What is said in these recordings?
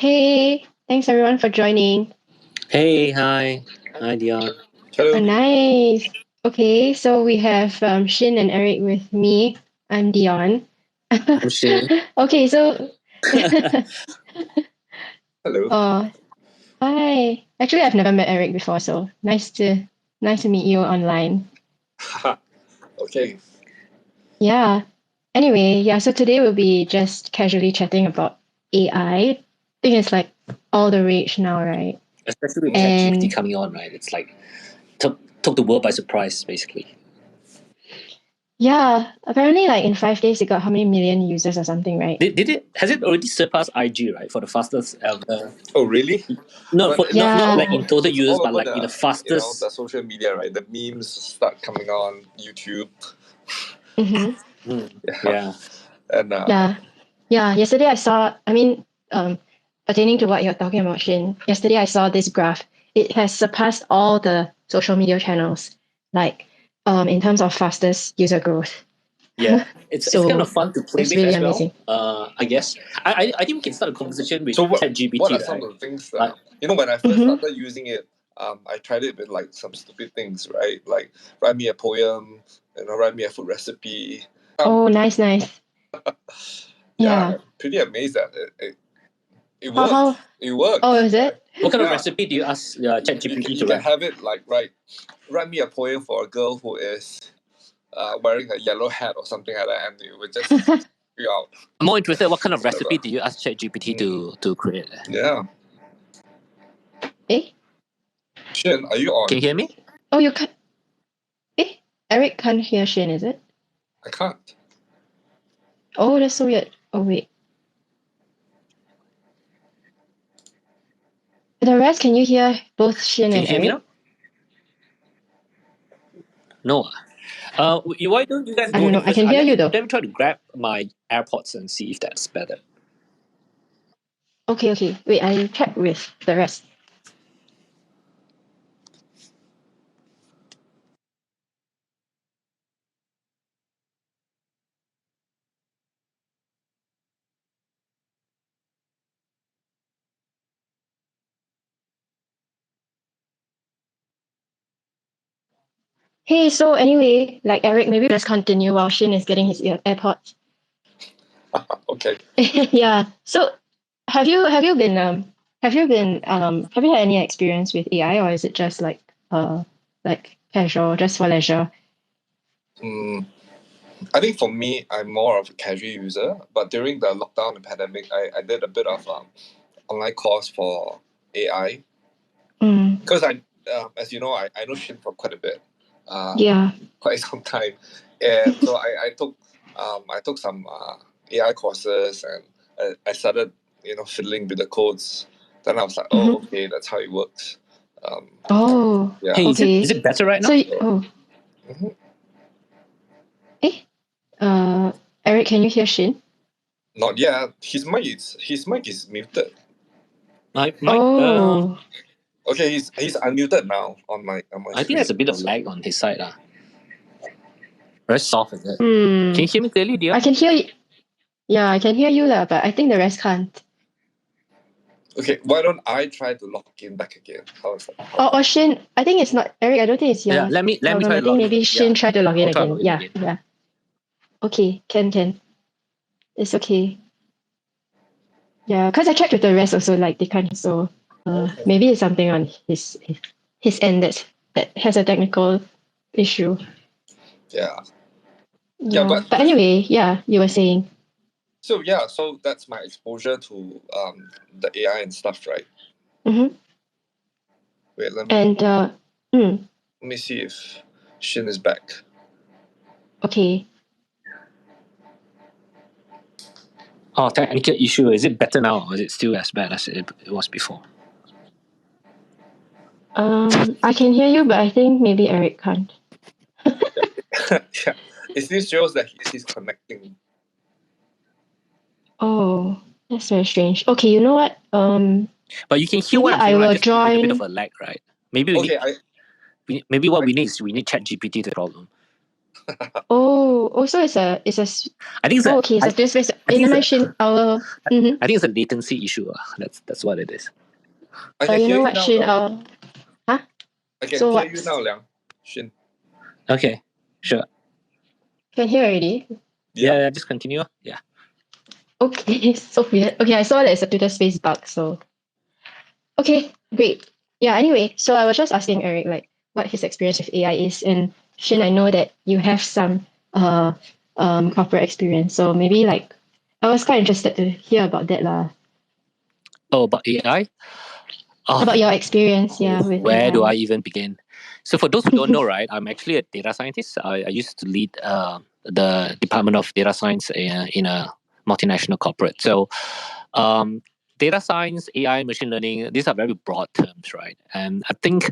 Hey, thanks everyone for joining. Hey, hi. Hi, Dion. Oh, Hello. nice. Okay, so we have Shin and Eric with me. I'm Dion. I'm Shin. Okay, so Hello. hi. Actually, I've never met Eric before, so nice to meet you online. Okay. Yeah. Anyway, yeah. So today we'll be just casually chatting about AI. I think it's like all the rage now, right? Especially with And- ChatGPT coming on, right? It's like took the world by surprise, basically. Yeah, apparently, like in 5 days, it got how many million users or something, right? Has it already surpassed IG, right? For the fastest ever. Oh, really? No, But Yeah. not like in total it's users, all but over like in the fastest. the social media, right? The memes start coming on YouTube. Mm-hmm. Yeah. And Yeah. Yesterday I saw, pertaining to what you're talking about, Shin, yesterday I saw this graph. It has surpassed all the social media channels, like in terms of fastest user growth. Yeah, it's So, kind of fun to play it's with really as well. amazing. I guess I think we can start a conversation with so ChatGPT, what are right? some of the things that Like- when I first Mhm. started using it, I tried it with like some stupid things, right? Like write me a poem, write me a food recipe. Oh, nice. Yeah, Yeah. pretty amazed that it How- works. how- It works. Oh, is it? What kind of Yeah. recipe do you ask ChatGPT You to can write? have it like write me a poem for a girl who is wearing a yellow hat or something like that, and it would just you out. I'm more interested. What kind of Whatever. recipe do you ask ChatGPT to create? Yeah. Eh? Shin, are you on? Can you hear me? Oh, you can't. Eh? Eric can't hear Shin, is it? I can't. Oh, that's so weird. Oh, wait. The rest, can you hear both Shin Can you and hear me Eric? now? No. Why don't you guys I go don't know. ahead I first? can hear you though. Let me try to grab my AirPods and see if that's better. Okay. Wait, I check with the rest. Hey, so anyway, like Eric, maybe let's continue while Shin is getting his AirPods. Okay. Yeah. So, have you had any experience with AI, or is it just like casual, just for leisure? I think for me, I'm more of a casual user. But during the lockdown and pandemic, I did a bit of online course for AI because as you know, I know Shin for quite a bit. Yeah. Quite some time, and so I took some AI courses, and I started fiddling with the codes. Then I was like, oh, okay, that's how it works. Oh. Yeah. Hey, Okay. is it better right now? So, Mhm. Eric, can you hear Shin? Not yet. His mic is muted. Oh. Okay, he's unmuted now on my I screen. think there's a bit of lag on his side. Very soft, is it? Hmm. Can you hear me clearly, Dion? I can hear you. Yeah, I can hear you lah, but I think the rest can't. Okay, why don't I try to log in back again? How is that? Or Shin, I think it's not Eric. I don't think it's yours. Yeah, let me try to I think log maybe in. Shin Yeah. try to log in I'll try again. to log in again. Yeah. Okay, can. It's okay. Yeah, because I checked with the rest also, like they can't. So maybe it's something on his end that has a technical issue. Yeah. Yeah, but anyway, yeah, you were saying. So that's my exposure to the AI and stuff, right? Mm-hmm. Wait, let me And let me see if Shin is back. okay. Oh, technical issue. Is it better now, or is it still as bad as it was before? I can hear you, but I think maybe Eric can't. Yeah, it still shows that he's connecting. Oh, that's very strange. Okay, you know what? But you can hear maybe what I'm I saying, will right? Just with a bit join. of a lag, right? Maybe Okay, maybe what we need is we need ChatGPT to problem. So it's a I think it's a, okay, it's a tutor space. I think In it's a- Shin, our I think it's a latency issue. That's what it is. I can you hear know you what, now. Shin, though. huh? I can So hear what? you now, Liang. Shin. Okay, sure. Can hear already. Yeah, just continue. Yeah. Okay, so weird. Okay, I saw that it's a Twitter space bug. So okay, great. Yeah. Anyway, so I was just asking Eric like what his experience with AI is, and Shin, I know that you have some corporate experience, so maybe like I was quite interested to hear about that lah. Oh, about AI? Oh, About your experience, yeah, with where AI. do I even begin? So for those who don't know, right, I'm actually a data scientist. I used to lead the Department of Data Science in a multinational corporate. So data science, AI, machine learning, these are very broad terms, right? And I think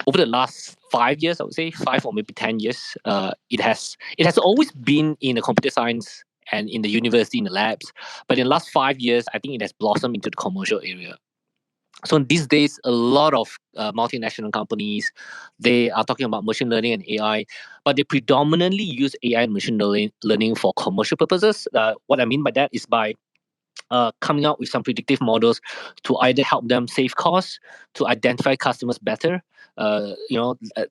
over the last 5 years, I would say 5 or maybe 10 years, it has always been in the computer science and in the university, in the labs. But in the last 5 years, I think it has blossomed into the commercial area. So these days, a lot of multinational companies, they are talking about machine learning and AI, but they predominantly use AI and machine learning for commercial purposes. What I mean by that is by coming out with some predictive models to either help them save costs, to identify customers better,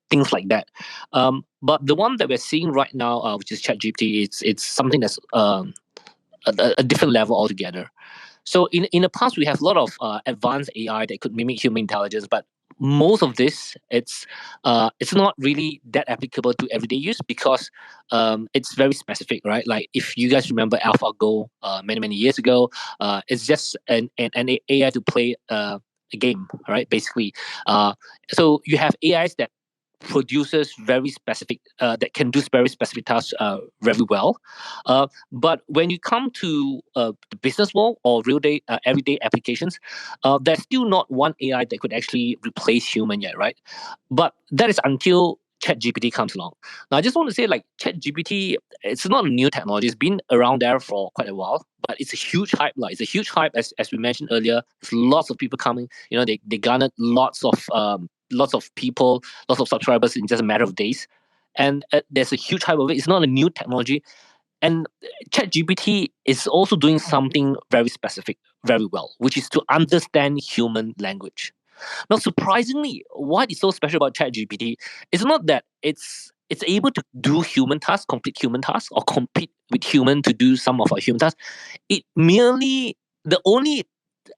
things like that. But the one that we're seeing right now, which is ChatGPT, it's something that's a different level altogether. So in the past, we have a lot of advanced AI that could mimic human intelligence, but most of this, it's not really that applicable to everyday use because it's very specific, right? Like if you guys remember AlphaGo many years ago, it's just an AI to play a game, right? Basically, so you have AIs that produces very specific that can do very specific tasks very well, but when you come to the business world or real day everyday applications, there's still not one AI that could actually replace human yet, right? But that is until ChatGPT comes along. Now I just want to say, like, ChatGPT, it's not a new technology, it's been around there for quite a while, but it's a huge hype. Like, it's a huge hype, as we mentioned earlier. There's lots of people coming, they garnered lots of people, lots of subscribers in just a matter of days. And there's a huge hype of it. It's not a new technology. And ChatGPT is also doing something very specific, very well, which is to understand human language. Now, surprisingly, what is so special about ChatGPT is not that it's able to do human tasks, complete human tasks, or compete with human to do some of our human tasks. It merely the only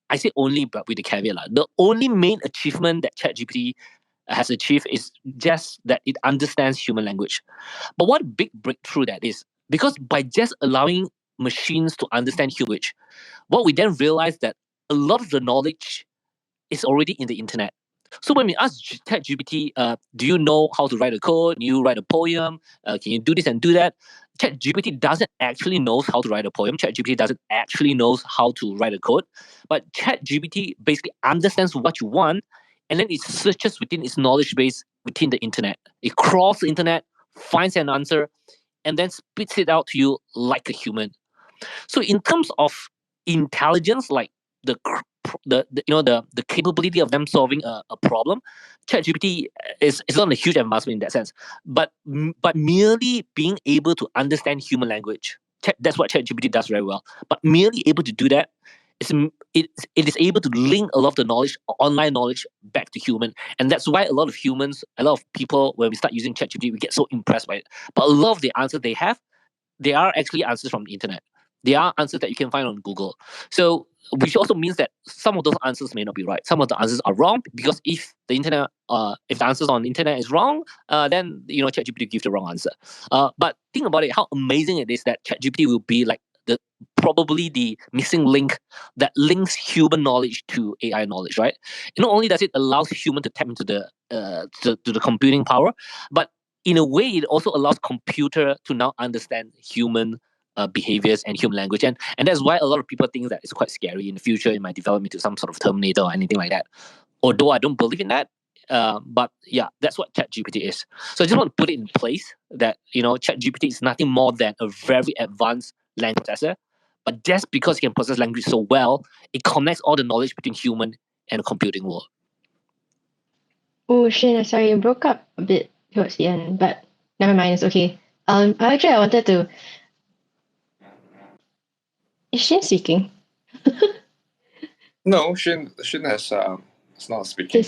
I say only, but with the caveat, the only main achievement that ChatGPT has achieved is just that it understands human language. But what big breakthrough that is, because by just allowing machines to understand human language, what we then realize that a lot of the knowledge is already in the internet. So when we ask ChatGPT, do you know how to write a code? Can you write a poem? Can you do this and do that? ChatGPT doesn't actually knows how to write a poem. ChatGPT doesn't actually knows how to write a code. But ChatGPT basically understands what you want, and then it searches within its knowledge base within the internet. It crawls the internet, finds an answer, and then spits it out to you like a human. So in terms of intelligence, like the the capability of them solving a problem, ChatGPT is not a huge advancement in that sense. But merely being able to understand human language, that's what ChatGPT does very well. But merely able to do that, it is able to link a lot of the knowledge, online knowledge, back to human. And that's why a lot of people, when we start using ChatGPT, we get so impressed by it. But a lot of the answers they are actually answers from the internet. They are answers that you can find on Google. So, which also means that some of those answers may not be right. Some of the answers are wrong because if the answers on the internet is wrong, then ChatGPT gives the wrong answer. But think about it, how amazing it is that ChatGPT will be like probably the missing link that links human knowledge to AI knowledge, right? And not only does it allows human to tap into to the computing power, but in a way, it also allows computer to now understand human behaviors and human language, and that's why a lot of people think that it's quite scary in the future. It might develop into some sort of Terminator or anything like that. Although I don't believe in that, but yeah, that's what ChatGPT is. So I just want to put it in place that ChatGPT is nothing more than a very advanced language processor, but just because it can process language so well, it connects all the knowledge between human and the computing world. Oh, Shane, sorry, you broke up a bit towards the end, but never mind, it's okay. Actually, I wanted to. Is Shin speaking? No, Shin has it's not speaking.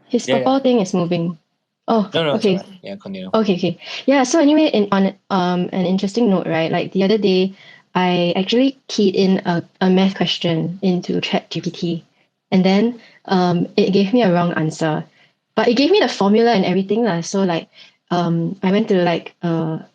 His purple thing is moving. Oh, No, okay. Right. Yeah, continue. Okay. Yeah. So anyway, on an interesting note, right? Like the other day, I actually keyed in a math question into ChatGPT, and then it gave me a wrong answer, but it gave me the formula and everything lah. So like I went to like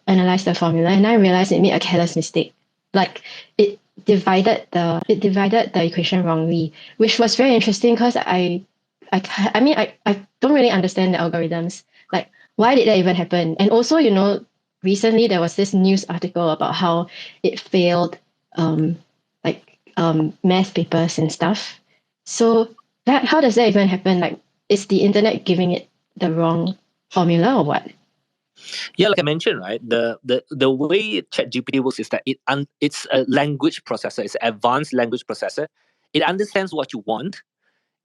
analyze the formula, and I realized it made a careless mistake. Like it divided the equation wrongly, which was very interesting because I don't really understand the algorithms. Like, why did that even happen? And also, recently there was this news article about how it failed, math papers and stuff. So how does that even happen? Like, is the internet giving it the wrong formula or what? Yeah, like I mentioned, right? The way ChatGPT works is that it's a language processor. It's an advanced language processor. It understands what you want,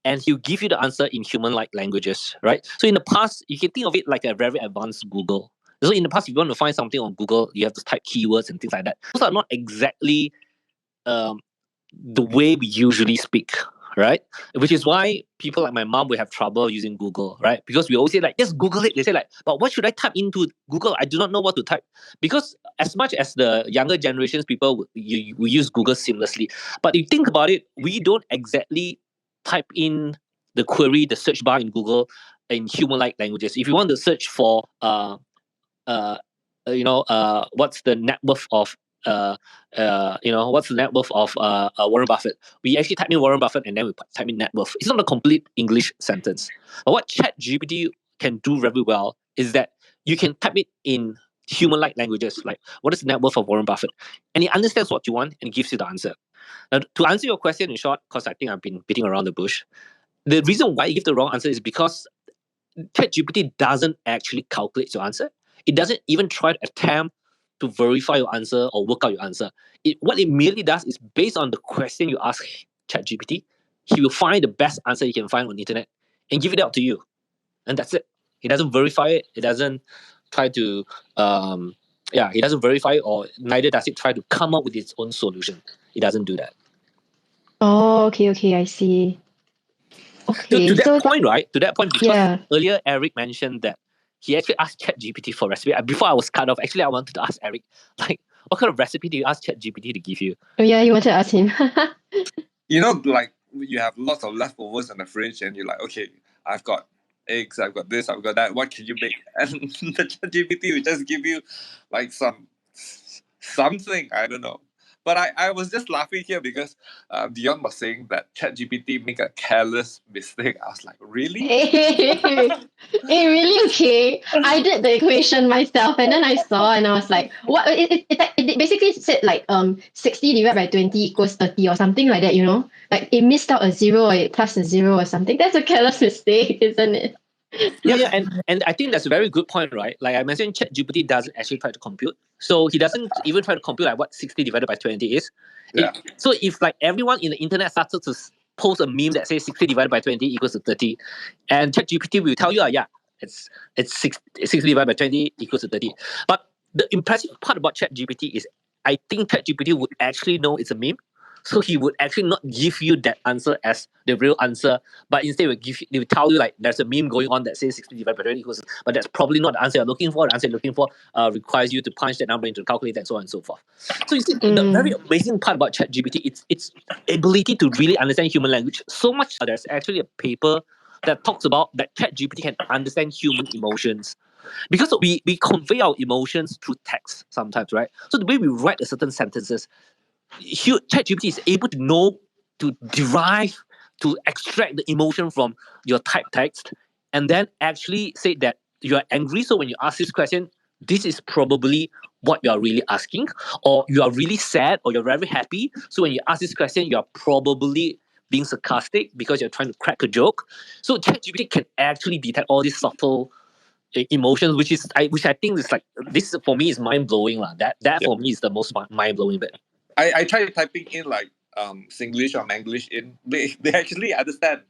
and he'll give you the answer in human-like languages, right? So in the past, you can think of it like a very advanced Google. So in the past, if you want to find something on Google, you have to type keywords and things like that. Those are not exactly the way we usually speak, right? Which is why people like my mom will have trouble using Google, right? Because we always say like, just Google it. They say like, but what should I type into Google? I do not know what to type. Because as much as the younger generations, people we use Google seamlessly. But if you think about it, we don't exactly type in the query, the search bar in Google in human-like languages. If you want to search for what's the net worth of what's the net worth of Warren Buffett? We actually type in Warren Buffett and then we type in net worth. It's not a complete English sentence. But what ChatGPT can do very well is that you can type it in human-like languages, like what is the net worth of Warren Buffett, and it understands what you want and gives you the answer. Now, to answer your question in short, because I think I've been beating around the bush, the reason why you give the wrong answer is because ChatGPT doesn't actually calculate your answer. It doesn't even try to attempt to verify your answer or work out your answer. What it merely does is based on the question you ask ChatGPT, he will find the best answer he can find on the internet and give it out to you. And that's it. He doesn't verify it. It doesn't try to, he doesn't verify it, or neither does it try to come up with its own solution. It doesn't do that. Oh, okay, I see. Okay, to that point, right? To that point, because yeah. earlier Eric mentioned that he actually asked ChatGPT for recipe. Before I was cut off, actually I wanted to ask Eric, like, what kind of recipe do you ask ChatGPT to give you? Oh yeah, you wanted to ask him. Like you have lots of leftovers in the fridge, and you're like, okay, I've got eggs, I've got this, I've got that. What can you make? And the ChatGPT will just give you like something. I don't know. But I was just laughing here because Dion was saying that ChatGPT make a careless mistake. I was like, really? Hey, really? Okay. I did the equation myself, and then I saw, and I was like, what? It basically said like 60 divided by 20 equals 30 or something like that. Like it missed out a zero or it plus a zero or something. That's a careless mistake, isn't it? Yeah, and I think that's a very good point, right? Like I mentioned, ChatGPT doesn't actually try to compute. So he doesn't even try to compute like what 60 divided by 20 is. Yeah. So if like everyone in the internet started to post a meme that says 60 divided by 20 equals to 30, and ChatGPT will tell you, it's 60 divided by 20 equals to 30. But the impressive part about ChatGPT is I think ChatGPT would actually know it's a meme. So he would actually not give you that answer as the real answer, but instead they will tell you like there's a meme going on that says 60 divided by 20 equals, but that's probably not the answer you're looking for. The answer you're looking for requires you to punch that number into the calculator and so on and so forth. So you see, the very amazing part about ChatGPT, its ability to really understand human language. So much there's actually a paper that talks about that ChatGPT can understand human emotions. Because we convey our emotions through text sometimes, right? So the way we write a certain sentences, ChatGPT is able to know, to derive, to extract the emotion from your typed text, and then actually say that you are angry. So when you ask this question, this is probably what you are really asking, or you are really sad, or you're very happy. So when you ask this question, you are probably being sarcastic because you're trying to crack a joke. So ChatGPT can actually detect all these subtle emotions, which I think is like, this for me is mind blowing lah. That for me is the most mind blowing bit. I tried typing in like Singlish or Manglish in. They actually understand.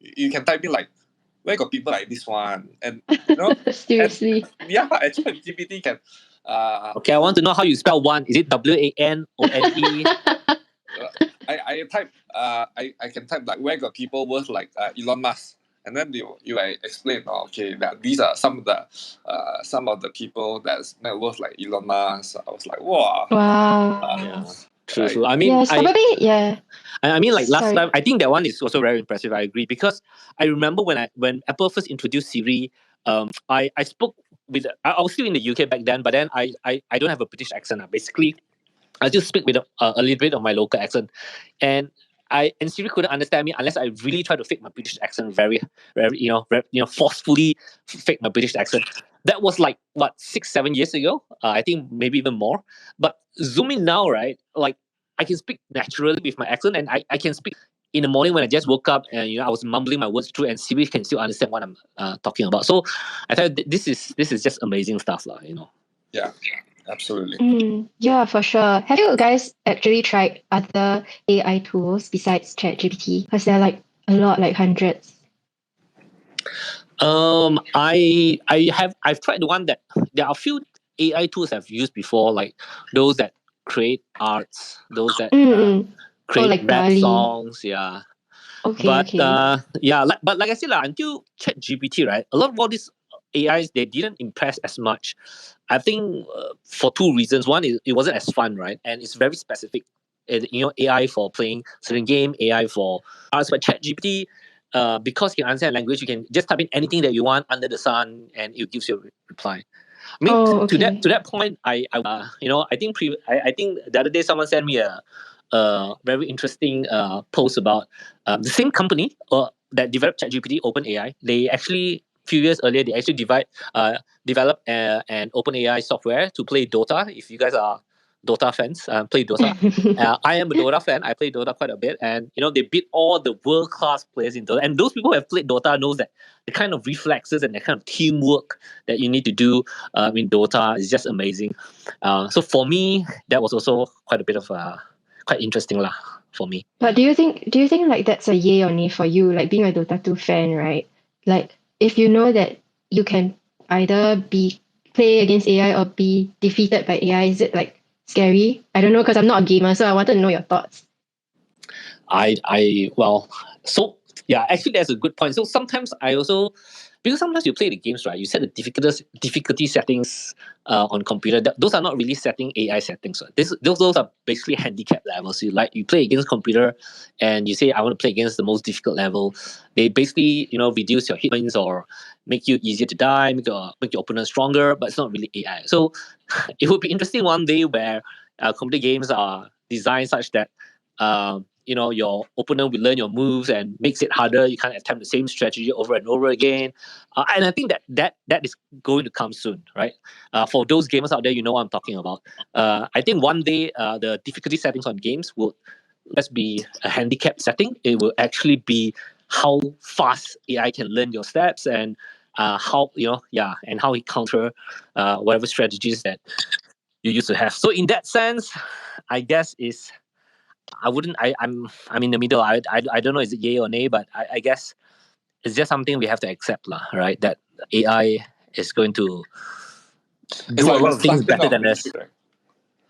You can type in like where got people like this one? And you know, seriously. And ChatGPT can. Okay, I want to know how you spell one. Is it WANONE? I type I can type like where got people worth like Elon Musk, and then you like explain, okay, that these are some of the people that's net worth like Elon Musk. I was like, wow. Wow. True. I mean, yes, probably, yeah. I mean, like last Sorry. time, I think that one is also very impressive. I agree, because I remember when Apple first introduced Siri, I spoke with, I was still in the UK back then, but then I don't have a British accent. Basically, I just speak with a little bit of my local accent, and Siri couldn't understand me unless I really try to fake my British accent very, very, forcefully fake my British accent. That was like what 6-7 years ago. I think maybe even more. But zoom in now, right? Like I can speak naturally with my accent, and I can speak in the morning when I just woke up, and I was mumbling my words through, and Siri can still understand what I'm talking about. So I thought this is just amazing stuff, Yeah. Absolutely. Yeah, for sure. Have you guys actually tried other AI tools besides ChatGPT? Because there are like a lot, like hundreds. I've tried the one that there are a few AI tools I've used before, like those that create arts, those that create like rap DALL-E. songs, yeah. Okay, but okay. but like I said, until ChatGPT, right, a lot of all these AIs, they didn't impress as much. I think for two reasons. One is it wasn't as fun, right, and it's very specific. AI for playing certain game, AI for arts. But ChatGPT, because you can understand language, you can just type in anything that you want under the sun, and it gives you a reply. I mean, to that point, I think the other day someone sent me a very interesting post about the same company that developed ChatGPT, OpenAI. They actually few years earlier they actually developed an OpenAI software to play Dota. If you guys are Dota fans, play Dota. I am a Dota fan. I play Dota quite a bit, and they beat all the world class players in Dota. And those people who have played Dota knows that the kind of reflexes and the kind of teamwork that you need to do in Dota is just amazing. So for me, that was also quite a bit of quite interesting lah for me. But do you think like that's a yay or nay for you, like being a Dota 2 fan, right? Like if you know that you can either play against AI or be defeated by AI, is it like scary? I don't know, because I'm not a gamer, so I wanted to know your thoughts. Actually that's a good point. So sometimes I also, because sometimes you play the games, right, you set the difficulty settings on computer. Those are not really setting AI settings. Those are basically handicap levels. You play against computer, and you say I want to play against the most difficult level. They basically reduce your hit points or make you easier to die, make your opponent stronger, but it's not really AI. So it would be interesting one day where computer games are designed such that your opponent will learn your moves and makes it harder. You can't attempt the same strategy over and over again. And I think that is going to come soon, right? For those gamers out there, you know what I'm talking about. I think one day the difficulty settings on games will just be a handicap setting. It will actually be how fast AI can learn your steps and how and how it counter whatever strategies that you used to have. So in that sense, I guess I'm in the middle. I don't know is it yay or nay, but I guess it's just something we have to accept, right? That AI is going to do a lot of things better than us. Right?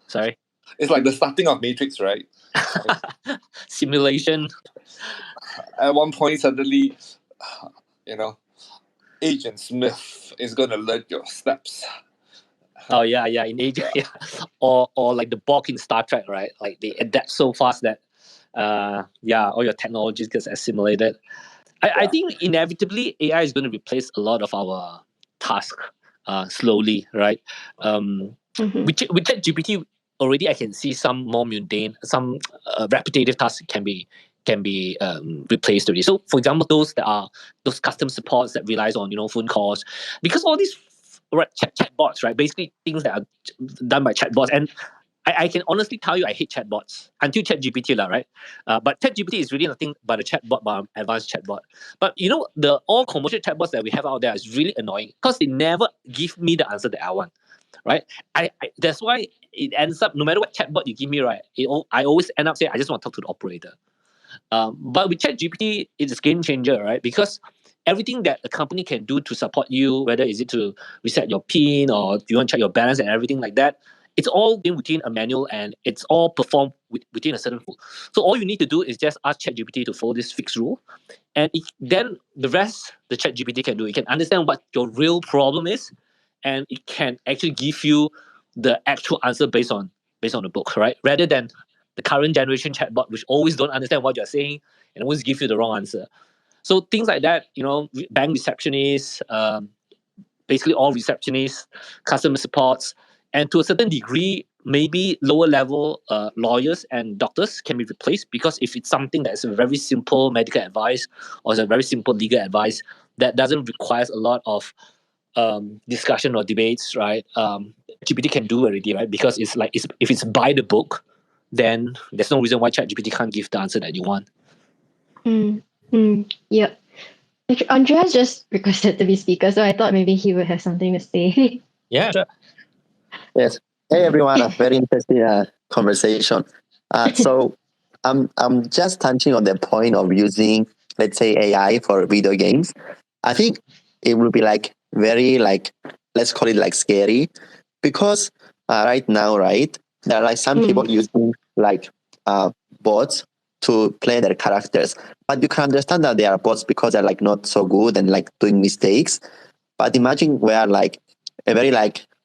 Sorry? It's like the starting of Matrix, right? Simulation. At one point, suddenly, Agent Smith is going to learn your steps. Oh yeah, in Agent, yeah. Or like the Borg in Star Trek, right? Like they adapt so fast that all your technologies gets assimilated. I think inevitably AI is going to replace a lot of our tasks slowly, right? With ChatGPT already, I can see some more mundane, some repetitive tasks can be replaced already. So, for example, those custom supports that relies on phone calls, because all these chatbots, right? Basically, things that are done by chatbots, and I can honestly tell you, I hate chatbots until ChatGPT, right? But ChatGPT is really nothing but a chatbot, but an advanced chatbot. But the all commercial chatbots that we have out there is really annoying because they never give me the answer that I want, right? I that's why it ends up, no matter what chatbot you give me, right? I always end up saying I just want to talk to the operator. But with ChatGPT, it's a game changer, right? Because everything that a company can do to support you, whether is it to reset your PIN or you want to check your balance and everything like that, it's all within a manual and it's all performed within a certain rule. So all you need to do is just ask ChatGPT to follow this fixed rule, and then the rest the ChatGPT can do. It can understand what your real problem is, and it can actually give you the actual answer based on the book, right? Rather than the current generation chatbot, which always don't understand what you're saying and always give you the wrong answer. So things like that, bank receptionists, basically all receptionists, customer supports, and to a certain degree, maybe lower level lawyers and doctors can be replaced, because if it's something that's a very simple medical advice or it's a very simple legal advice that doesn't require a lot of discussion or debates, right? GPT can do already, right? Because if it's by the book, then there's no reason why ChatGPT can't give the answer that you want. Yeah. Andreas just requested to be speaker, so I thought maybe he would have something to say. Yeah, sure. Yes. Hey everyone, a very interesting conversation. So I'm just touching on the point of using, let's say, AI for video games. I think it will be very let's call it scary, because right now, right, there are some people using bots to play their characters, but you can understand that they are bots because they're not so good and doing mistakes. But imagine where a very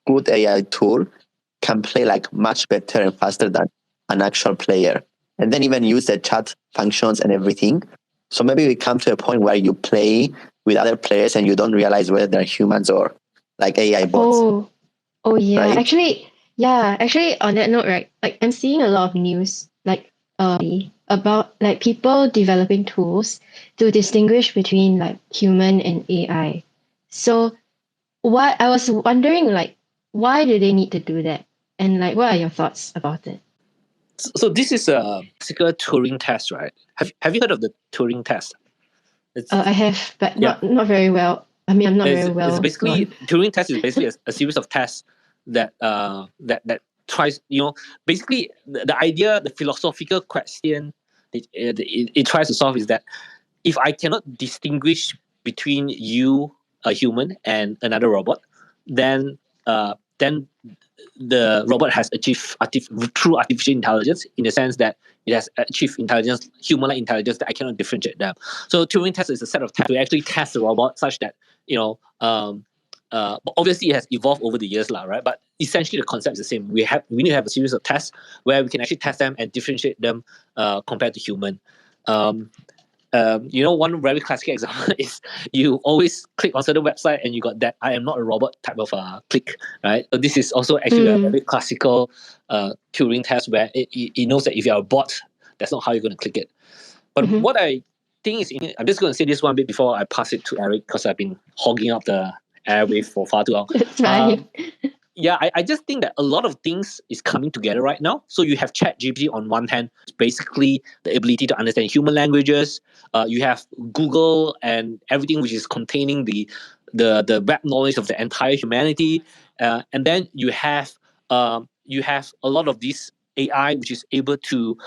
good AI tool can play much better and faster than an actual player, and then even use the chat functions and everything. So maybe we come to a point where you play with other players and you don't realize whether they're humans or AI bots. Oh yeah. Right? Actually, on that note, right, I'm seeing a lot of news about people developing tools to distinguish between human and AI. So what I was wondering, why do they need to do that? And what are your thoughts about it? So this is a classical Turing test, right? Have you heard of the Turing test? I have, but not very well. I mean, I'm not very well. It's basically Turing test is basically a series of tests that tries, basically the idea, the philosophical question it tries to solve is that if I cannot distinguish between you, a human, and another robot, then the robot has achieved true artificial intelligence, in the sense that it has achieved intelligence, human-like intelligence, that I cannot differentiate them. So Turing test is a set of tests to actually test the robot such that, but obviously it has evolved over the years, right? But essentially the concept is the same. We need to have a series of tests where we can actually test them and differentiate them compared to human. One very classic example is you always click on certain website and you got that "I am not a robot" type of click, right? So this is also actually a very classical Turing test, where it knows that if you're a bot, that's not how you're going to click it. But what I think is, I'm just going to say this one bit before I pass it to Eric, because I've been hogging up the airwave for far too long. It's fine. I just think that a lot of things is coming together right now. So you have ChatGPT on one hand, basically the ability to understand human languages. You have Google and everything which is containing the web knowledge of the entire humanity. And then you have a lot of this AI which is able to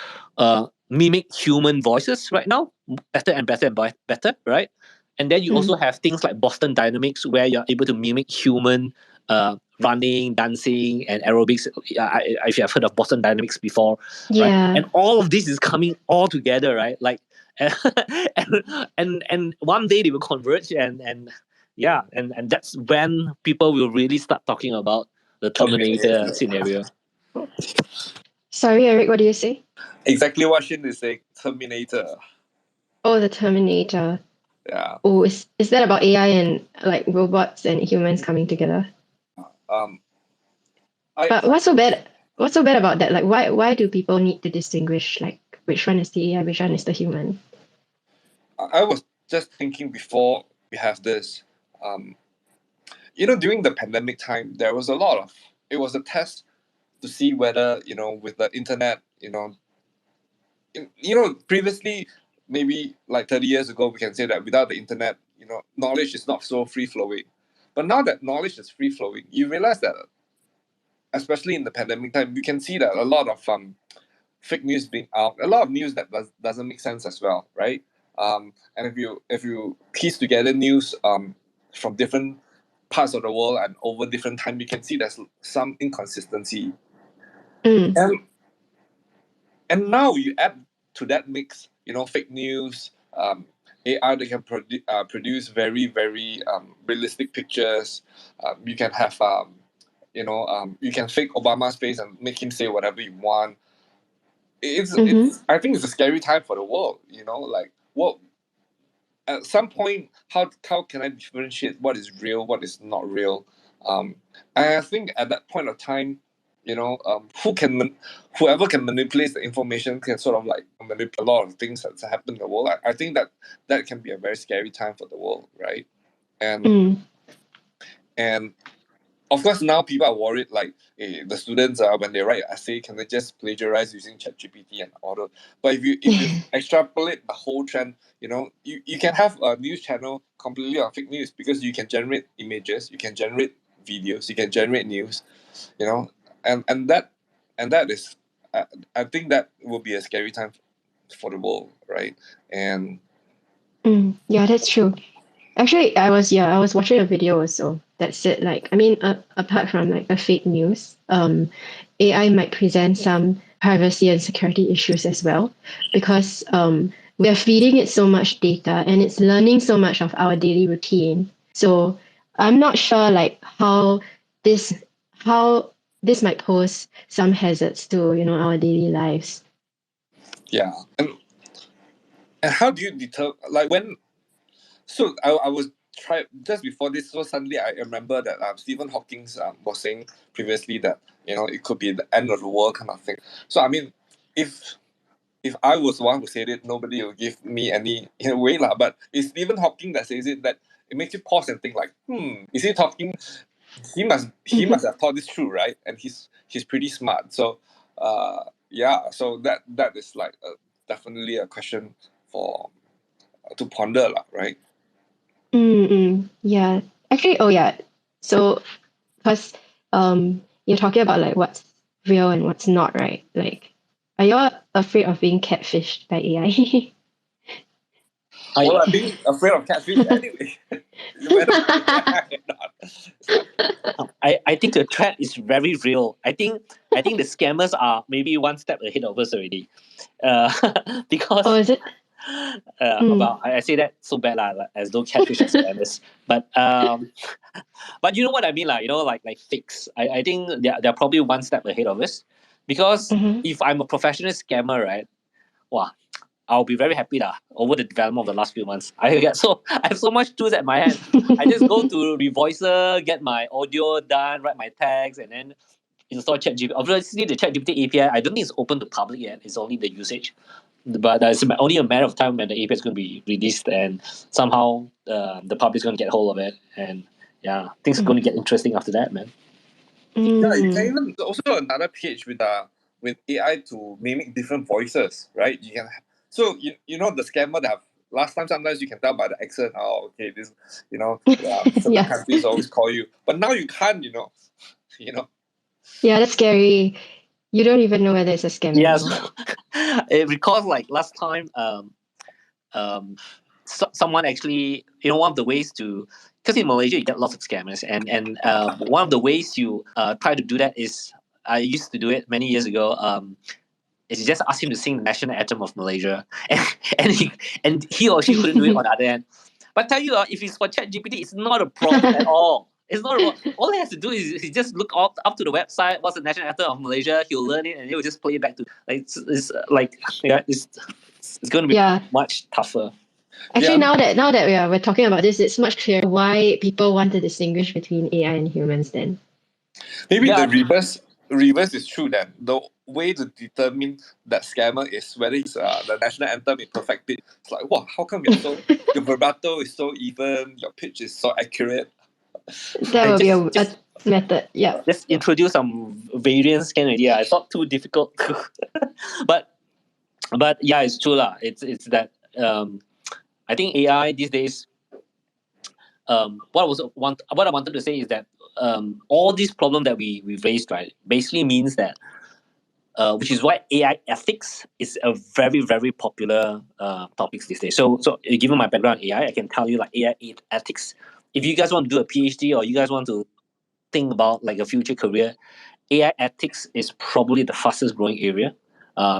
mimic human voices right now, better and better and better, right? And then you also have things like Boston Dynamics, where you're able to mimic human running, dancing, and aerobics. If you have heard of Boston Dynamics before, right? And all of this is coming all together, right? And one day they will converge, and that's when people will really start talking about the Terminator scenario. Sorry, Eric, what do you say? Exactly what Shin is saying. Terminator. Oh, the Terminator. Yeah. Oh, is that about AI and robots and humans coming together? But what's so bad? What's so bad about that? Why do people need to distinguish which one is the AI, which one is the human? I was just thinking before we have this. During the pandemic time, there was it was a test to see whether with the internet, previously, maybe 30 years ago, we can say that without the internet, knowledge is not so free flowing. But now that knowledge is free flowing, you realize that, especially in the pandemic time, you can see that a lot of fake news being out, a lot of news that doesn't make sense as well, right? And if you piece together news from different parts of the world and over different time, you can see there's some inconsistency. And now you add to that mix, fake news, AI that can produce very, very realistic pictures. You can have, you can fake Obama's face and make him say whatever you want. It's I think it's a scary time for the world. Like what at some point, how can I differentiate what is real, what is not real? And I think at that point of time, whoever can manipulate the information can sort of like manipulate a lot of things that happen in the world. I think that can be a very scary time for the world, right? And of course now people are worried, like the students when they write an essay, can they just plagiarize using ChatGPT and all? But if you extrapolate the whole trend, you can have a news channel completely on fake news because you can generate images, you can generate videos, you can generate news, and that is I think that will be a scary time for the world, right? And yeah, that's true. Actually, I was watching a video also that said, like, I mean, apart from like the fake news, AI might present some privacy and security issues as well, because we are feeding it so much data and it's learning so much of our daily routine. So I'm not sure like how this might pose some hazards to our daily lives. Yeah, and how do you deter like when? So I was trying just before this. So suddenly I remember that Stephen Hawking was saying previously that it could be the end of the world kind of thing. So I mean, if I was the one who said it, nobody will give me any way lah. But it's Stephen Hawking that says it, that it makes you pause and think like, is he talking? He must have thought this through, right? And he's pretty smart. So yeah. So that is like definitely a question for to ponder lah, right? Yeah. Actually, oh yeah. So, because you're talking about like what's real and what's not, right? Like, are you afraid of being catfished by AI? Well, I'm being afraid of catfish anyway. I think the threat is very real. I think the scammers are maybe one step ahead of us already, because. Oh, is it? About I say that so bad as though catfish are scammers, but you know what I mean, like fakes. I think they're probably one step ahead of us, because if I'm a professional scammer, right, wow, I'll be very happy over the development of the last few months. I have so much tools at my hand. I just go to Revoicer, get my audio done, write my tags, and then install ChatGPT. Obviously, the ChatGPT API, I don't think it's open to public yet. It's only the usage. But it's only a matter of time when the API is going to be released, and somehow the public is going to get hold of it. And yeah, things are going to get interesting after that, man. Yeah, you can even also another page with AI to mimic different voices, right? You can so you know the scammer that last time sometimes you can tell by the accent. Oh, okay, this certain countries always call you, but now you can't. Yeah, that's scary. You don't even know whether it's a scam. Yes, it recalls like last time. Someone actually, one of the ways to, because in Malaysia you get lots of scammers, and one of the ways you try to do that is, I used to do it many years ago. Is you just ask him to sing the national anthem of Malaysia, and he or she couldn't do it on the other end. But I tell you, if it's for ChatGPT, it's not a problem at all. It's not a problem. All he has to do is he just look up to the website, what's the national anthem of Malaysia. He'll learn it, and he'll just play it back to it's going to be much tougher. Actually, now that we're talking about this, it's much clearer why people want to distinguish between AI and humans. Then maybe the reverse is true. Then the way to determine that scammer is whether it's the national anthem in perfect pitch. It's like, wow, how come your vibrato is so even, your pitch is so accurate? That would be a method. Yeah. Just introduce some variants kind of idea. It's not too difficult. but yeah, it's true lah. It's that I think AI these days. What I wanted to say is that all these problems that we've raised, right, basically means that which is why AI ethics is a very, very popular topic these days. So given my background in AI, I can tell you like AI ethics. If you guys want to do a PhD or you guys want to think about like a future career, AI ethics is probably the fastest growing area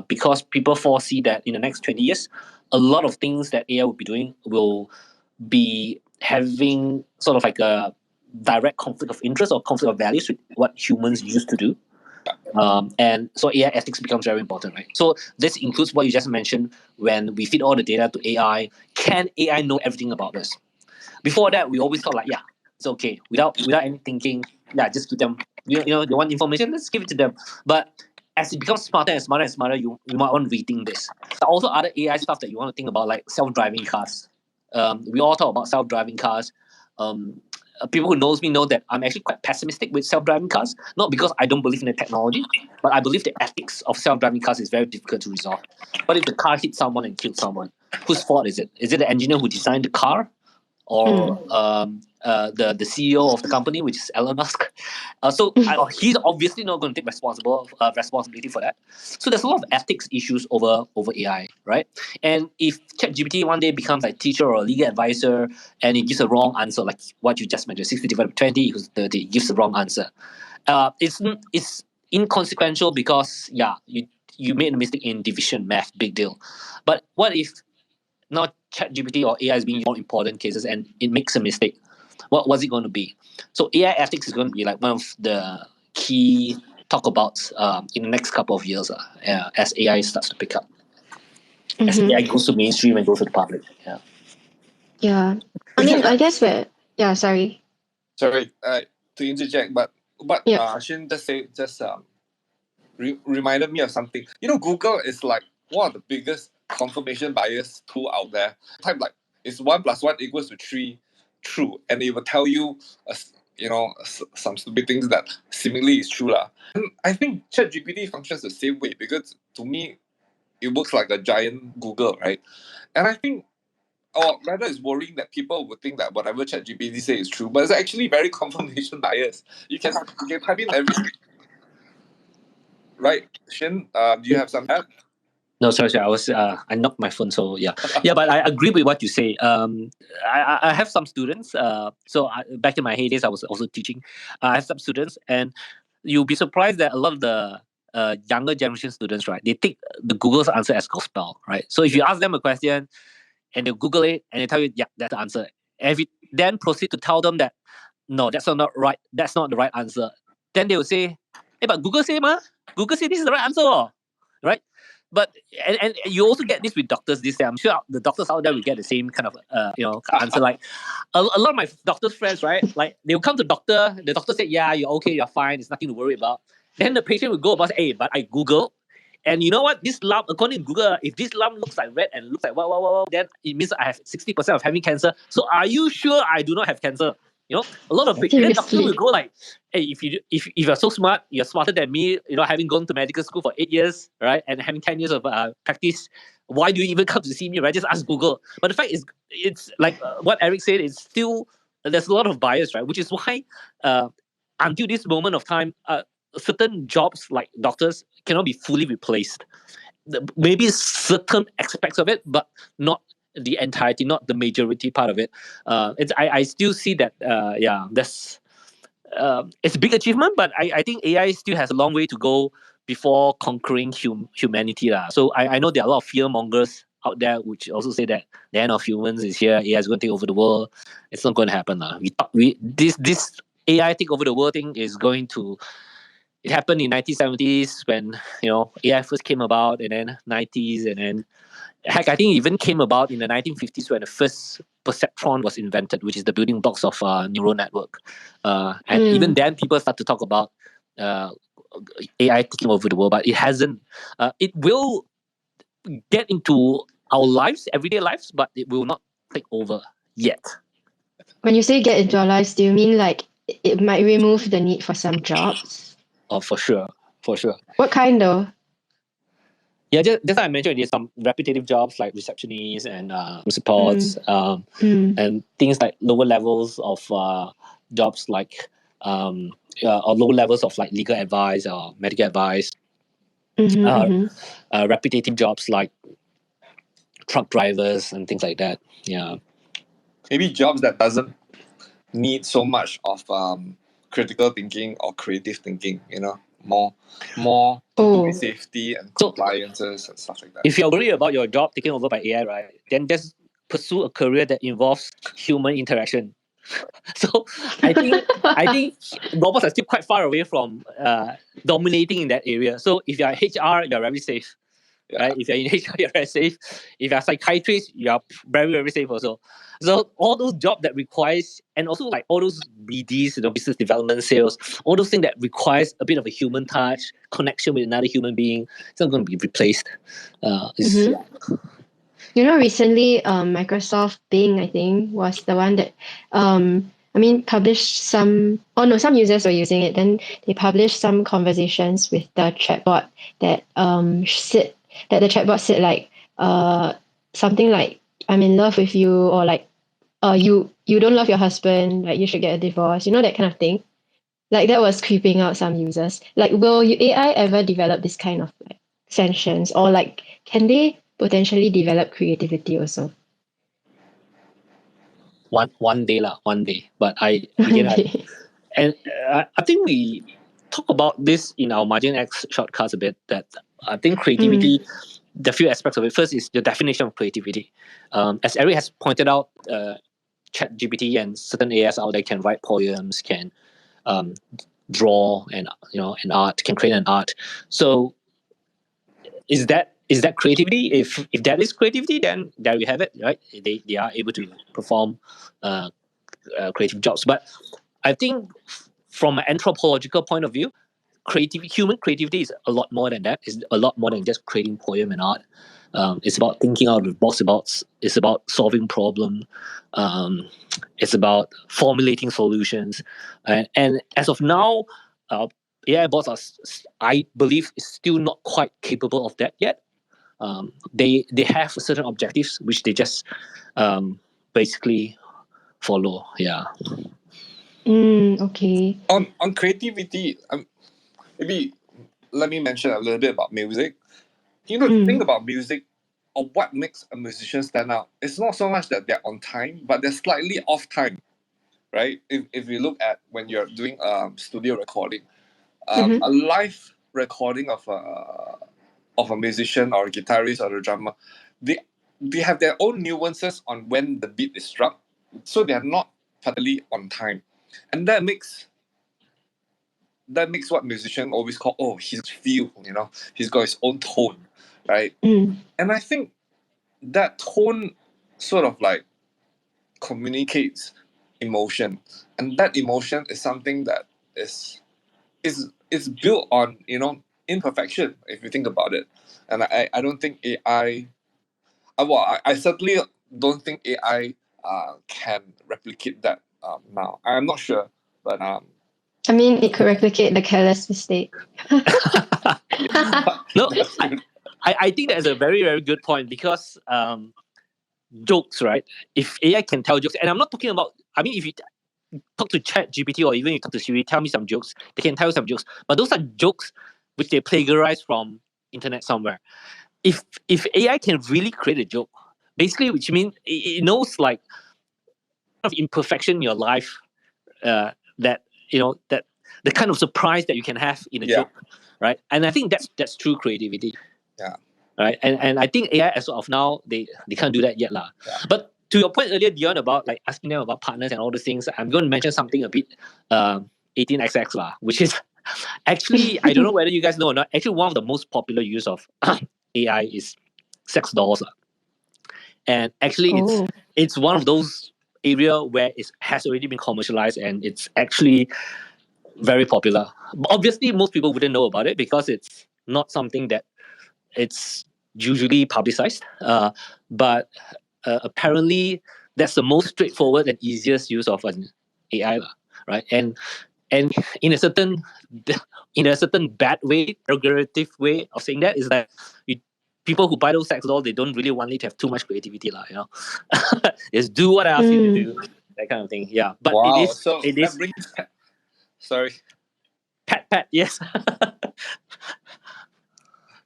because people foresee that in the next 20 years, a lot of things that AI will be doing will be having sort of like a direct conflict of interest or conflict of values with what humans used to do. And so AI ethics becomes very important, right? So this includes what you just mentioned when we feed all the data to AI. Can AI know everything about us? Before that, we always thought like, yeah, it's okay. Without any thinking, yeah, just give them, they want information, let's give it to them. But as it becomes smarter and smarter and smarter, you might want to rethink this. There are also other AI stuff that you want to think about, like self-driving cars. We all talk about self-driving cars. People who knows me know that I'm actually quite pessimistic with self-driving cars, not because I don't believe in the technology, but I believe the ethics of self-driving cars is very difficult to resolve. What if the car hits someone and kills someone? Whose fault is it? Is it the engineer who designed the car? Or the CEO of the company, which is Elon Musk. So he's obviously not going to take responsibility for that. So there's a lot of ethics issues over AI, right? And if ChatGPT one day becomes like teacher or a legal advisor and it gives a wrong answer, like what you just mentioned, 60 divided by 20 equals 30, it gives the wrong answer. It's inconsequential because you made a mistake in division math, big deal. But what if now ChatGPT or AI is being more important cases and it makes a mistake? What was it going to be? So AI ethics is going to be like one of the key talk about in the next couple of years as AI starts to pick up. As AI goes to mainstream and goes to the public. Yeah. I mean, I guess sorry. Sorry, to interject, but Shin just reminded me of something. Google is like one of the biggest confirmation bias tool out there. Type like, is 1 + 1 = 3 true? And it will tell you, some stupid things that seemingly is true. And I think ChatGPT functions the same way because to me, it works like a giant Google, right? And I think, or rather, it's worrying that people would think that whatever ChatGPT say is true, but it's actually very confirmation bias. You can type in everything. Right, Shin, do you have some add? No, sorry. I knocked my phone. So yeah. But I agree with what you say. I have some students. Back in my heydays, I was also teaching. I have some students, and you'll be surprised that a lot of the younger generation students, right? They take the Google's answer as gospel, right? So if you ask them a question, and they Google it, and they tell you, yeah, that's the answer. And if you then proceed to tell them that, no, that's not right. That's not the right answer. Then they will say, hey, but Google say, Google say this is the right answer, right? But and you also get this with doctors this day. I'm sure the doctors out there will get the same kind of answer. Like a lot of my doctors' friends, right? Like they'll come to doctor. The doctor said, "Yeah, you're okay, you're fine. There's nothing to worry about." Then the patient will go about, "Hey, but I Googled, and you know what? This lump, according to Google, if this lump looks like red and looks like wow, then it means I have 60% of having cancer. So are you sure I do not have cancer?" A lot of then doctors will go like, hey, if you're so smart, you're smarter than me, having gone to medical school for 8 years, right, and having 10 years of practice, why do you even come to see me, right? Just ask Google. But the fact is, it's like what Eric said, it's still, there's a lot of bias, right, which is why until this moment of time, certain jobs like doctors cannot be fully replaced. Maybe certain aspects of it, but not the entirety, not the majority part of it. I still see that that's it's a big achievement, but I think AI still has a long way to go before conquering humanity. So I know there are a lot of fear mongers out there which also say that the end of humans is here, AI is going to take over the world. It's not going to happen. This AI take over the world thing is going to, it happened in 1970s when AI first came about, and then 90s, and then heck, I think it even came about in the 1950s when the first perceptron was invented, which is the building blocks of neural network. And even then, people start to talk about AI taking over the world, but it hasn't. It will get into our lives, everyday lives, but it will not take over yet. When you say get into our lives, do you mean like it might remove the need for some jobs? Oh, for sure. What kind though? Yeah, just like I mentioned, there's some repetitive jobs like receptionists and supports, and things like lower levels of jobs like or lower levels of like legal advice or medical advice. repetitive jobs like truck drivers and things like that. Yeah. Maybe jobs that doesn't need so much of critical thinking or creative thinking, more safety and compliances and stuff like that. If you're worried about your job taken over by AI, right, then just pursue a career that involves human interaction. So I think robots are still quite far away from dominating in that area. So if you're HR, you're very safe. Right? If you're in HR, you're very safe. If you're a psychiatrist, you're very, very safe also. So all those jobs that requires, and also like all those BDs, business development, sales, all those things that requires a bit of a human touch, connection with another human being, it's not going to be replaced. Recently, Microsoft Bing, I think, was the one that, published some users were using it. Then they published some conversations with the chatbot that the chatbot said like something like, I'm in love with you, or like you don't love your husband, like you should get a divorce, that kind of thing. Like that was creeping out some users. Like, will AI ever develop this kind of like sentience, or like can they potentially develop creativity also? One day. But I think we talk about this in our Margin X shortcuts a bit, that I think creativity, the few aspects of it. First is the definition of creativity. As Eric has pointed out, ChatGPT and certain AIs out there can write poems, can draw, and an art, can create an art. So is that creativity? If that is creativity, then there we have it, right? They are able to perform creative jobs. But I think from an anthropological point of view, human creativity is a lot more than that. It's a lot more than just creating poem and art. It's about thinking out of the box. It's about solving problems. It's about formulating solutions. And as of now, AI bots are, I believe, is still not quite capable of that yet. They have certain objectives which they just basically follow. Yeah. Okay. On creativity, maybe let me mention a little bit about music. The thing about music, or what makes a musician stand out, it's not so much that they're on time, but they're slightly off time, right? If you look at when you're doing studio recording, a live recording of a musician or a guitarist or a drummer, they have their own nuances on when the beat is struck, so they're not totally on time, and that makes what musician always call, his feel, he's got his own tone, right? And I think that tone sort of like communicates emotion, and that emotion is something that is built on imperfection, if you think about it. And I don't think AI, I certainly don't think AI can replicate that now. I'm not sure, but it could replicate the careless mistake. No, I think that's a very, very good point, because jokes, right? If AI can tell jokes, and I'm not talking about, if you talk to ChatGPT or even you talk to Siri, tell me some jokes, they can tell you some jokes, but those are jokes which they plagiarize from internet somewhere. If AI can really create a joke, basically, which means it knows like of imperfection in your life, that that the kind of surprise that you can have in a joke, right? And I think that's true creativity. Yeah. Right. And I think AI as of now they can't do that yet lah. Yeah. But to your point earlier, Dion, about like asking them about partners and all those things, I'm going to mention something a bit 18xx lah, which is actually, I don't know whether you guys know or not, actually one of the most popular use of AI is sex dolls. And actually it's one of those area where it has already been commercialized, and it's actually very popular. Obviously, most people wouldn't know about it because it's not something that it's usually publicized. But apparently, that's the most straightforward and easiest use of an AI, right? And in a certain bad way, pejorative way of saying that is that people who buy those sex dolls, they don't really want it to have too much creativity, Just do what I ask you to do, that kind of thing. Yeah, but wow. it is. So it is. Sorry. Pat, yes.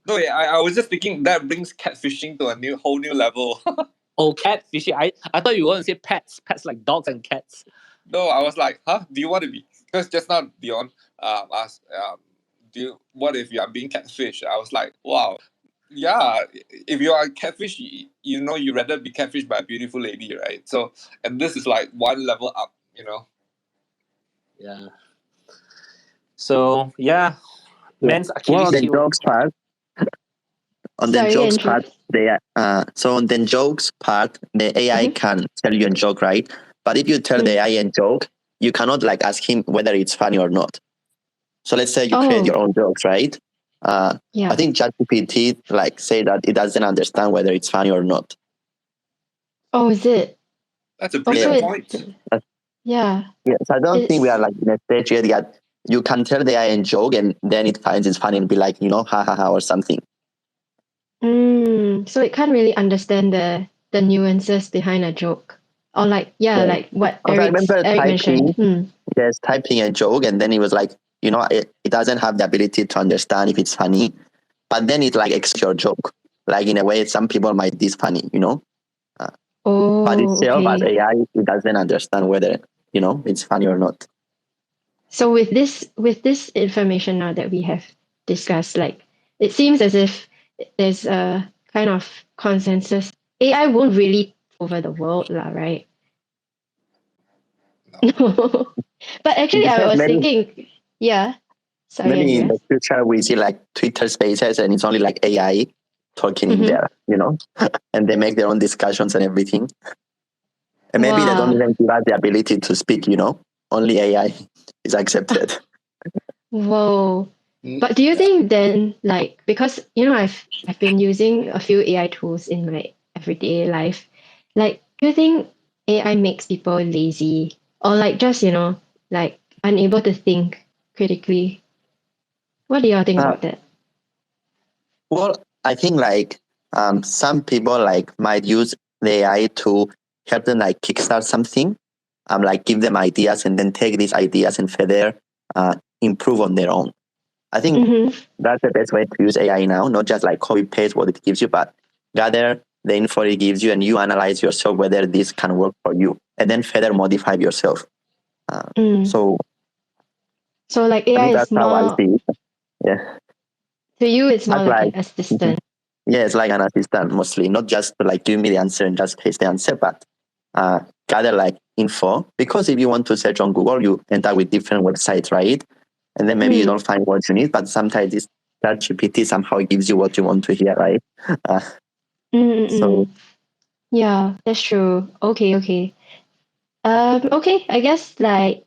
No, yeah, I was just thinking that brings catfishing to a whole new level. Oh, catfishing. I thought you were going to say pets like dogs and cats. No, I was like, huh? Do you want to be? Because just now Dion asked, what if you are being catfish? I was like, wow, yeah. If you are catfish, you rather be catfished by a beautiful lady, right? So, and this is like one level up, Yeah. So yeah, men's Well, Achilles the heel. jokes part. On the Sorry, jokes Andrew. part, so on the jokes part, the AI can tell you a joke, right? But if you tell the AI a joke, you cannot like ask him whether it's funny or not. So let's say you create your own jokes, right? I think ChatGPT like say that it doesn't understand whether it's funny or not. Oh, is it? That's a brilliant point. Yeah. Yes, I don't think we are like in a stage yet that you can tell the AI a joke and then it finds it's funny and be like, ha ha ha or something. So it can't really understand the nuances behind a joke. Or like like what Eric mentioned. Yes, typing a joke and then it was like, it doesn't have the ability to understand if it's funny. But then it like executes your joke. Like in a way some people might this funny, But itself as AI, it doesn't understand whether, it's funny or not. So with this information now that we have discussed, like it seems as if there's a kind of consensus. AI won't really take over the world, right? No. But actually I was thinking, sorry, maybe in Andreas. the future we see like Twitter Spaces and it's only like AI talking in there, and they make their own discussions and everything. And maybe they don't even give us the ability to speak, only AI is accepted. Whoa. But do you think then, like, because I've been using a few AI tools in my everyday life, like, do you think AI makes people lazy or like just like unable to think critically? What do y'all think about that? Well, I think like some people like might use the AI to help them like kickstart something, like give them ideas and then take these ideas and further improve on their own. I think that's the best way to use AI now, not just like copy paste what it gives you, but gather the info it gives you and you analyze yourself whether this can work for you and then further modify yourself. So like AI that's is more, how I see it. Yeah. To you, it's more like an assistant. Yeah, it's like an assistant mostly, not just like give me the answer and just paste the answer, but gather like info. Because if you want to search on Google, you end up with different websites, right? And then maybe you don't find what you need, but sometimes this ChatGPT somehow gives you what you want to hear, right? So yeah, that's true. Okay. Okay, I guess I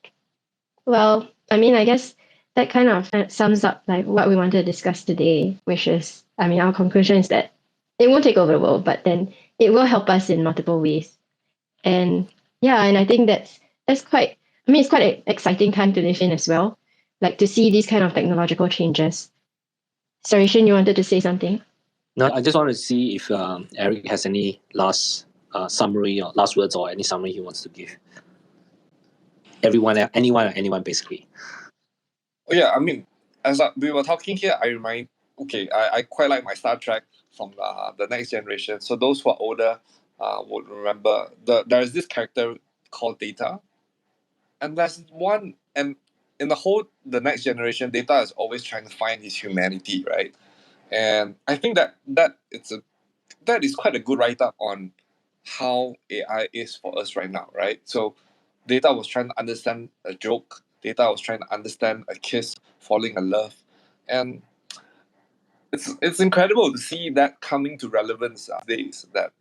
guess that kind of sums up like what we wanted to discuss today, which is, our conclusion is that it won't take over the world, but then it will help us in multiple ways. And and I think that's quite, it's quite an exciting time to live in as well, like to see these kind of technological changes. Sorry, Shin, you wanted to say something? No, I just want to see if Eric has any last summary or last words or any summary he wants to give. Anyone basically. Oh yeah, as we were talking here, I quite like my Star Trek from the Next Generation. So those who are older would remember there is this character called Data, and there's one, and in the Next Generation, Data is always trying to find his humanity, right? And I think that is quite a good write up on how AI is for us right now, right? So Data was trying to understand a joke. Data was trying to understand a kiss falling in love, and it's incredible to see that coming to relevance these days. That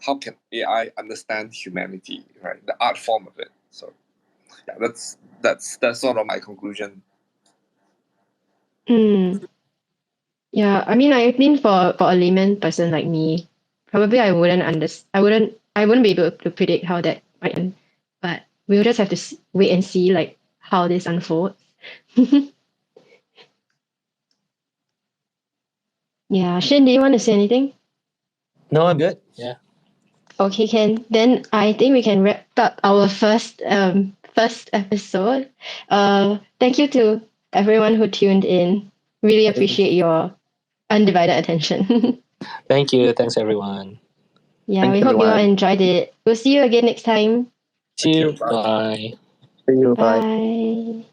how can AI understand humanity, right? The art form of it. So yeah, that's sort of my conclusion. Yeah, I think for a layman person like me, probably I wouldn't be able to predict how that might end. But we'll just have to wait and see like how this unfolds. Yeah, Shin, do you want to say anything? No, I'm good. Yeah. Okay, Ken. Then I think we can wrap up our first episode. Thank you to everyone who tuned in. Really appreciate your undivided attention. Thank you. Thanks, everyone. Yeah, Thanks, we hope you all everyone. enjoyed it. We'll see you again next time. See you. Bye. Bye. See you. Bye. Bye.